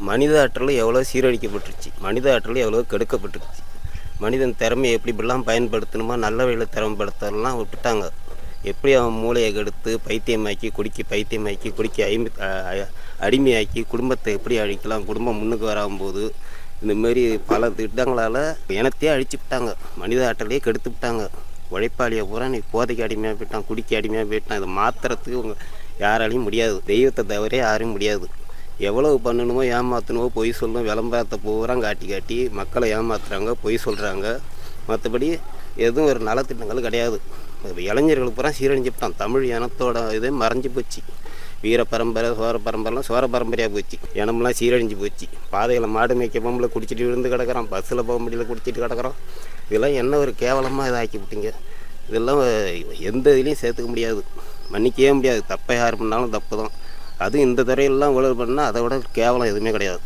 மனித ஆற்றல் எவ்வளோ சீரழிக்கப்பட்டுருச்சு, மனித ஆற்றல் எவ்வளோ கெடுக்கப்பட்டுருச்சு. மனிதன் திறமையை எப்படி இப்படிலாம் பயன்படுத்தணுமோ நல்ல வழியில் திறமைப்படுத்தலாம் விட்டுட்டாங்க. எப்படி அவன் மூளையை கெடுத்து பைத்தியமாக்கி குடிக்க அடிமையாக்கி குடும்பத்தை எப்படி அழிக்கலாம், குடும்பம் முன்னுக்கு வராம்போது இந்தமாரி பல திட்டங்களால் இனத்தையே அழிச்சு விட்டாங்க, மனித ஆற்றலையே கெடுத்து விட்டாங்க. உழைப்பாளியை பூரா நீ போதைக்கு அடிமையாக போயிட்டான், குடிக்க அடிமையாக போயிட்டான். இதை மாற்றுறதுக்கு யாராலையும் முடியாது, தெய்வத்தை தவிர யாரும் முடியாது. எவ்வளவு பண்ணணுமோ ஏமாற்றணுமோ பொய் சொல்லணும், விளம்பரத்தை பூரா காட்டி மக்களை ஏமாத்துறாங்க, பொய் சொல்கிறாங்க. மற்றபடி எதுவும் ஒரு நலத்திட்டங்கள் கிடையாது. இளைஞர்களுக்கு பூரா சீரழிஞ்சுட்டான். தமிழ் இனத்தோட இதே மறைஞ்சு போச்சு. வீர பரம்பரை சோர பரம்பரையாக போச்சு. இனமெல்லாம் சீரழிஞ்சு போச்சு. பாதையில் மாடு மேய்க்க பொம்பளை குடிச்சிட்டு விழுந்து கிடக்கிறோம், பஸ்ஸில் போக முடியல குடிச்சிட்டு கிடக்கிறோம். இதெல்லாம் என்ன ஒரு கேவலமாக இதாக்கி விட்டீங்க. இதெல்லாம் எந்த இதுலேயும் சேர்த்துக்க முடியாது, மன்னிக்கவே முடியாது. தப்பை யார் பண்ணாலும் தப்பு தான். அதுவும் இந்த துறையெல்லாம் ஊழல் பண்ணால் அதை விட கேவலம் எதுவுமே கிடையாது.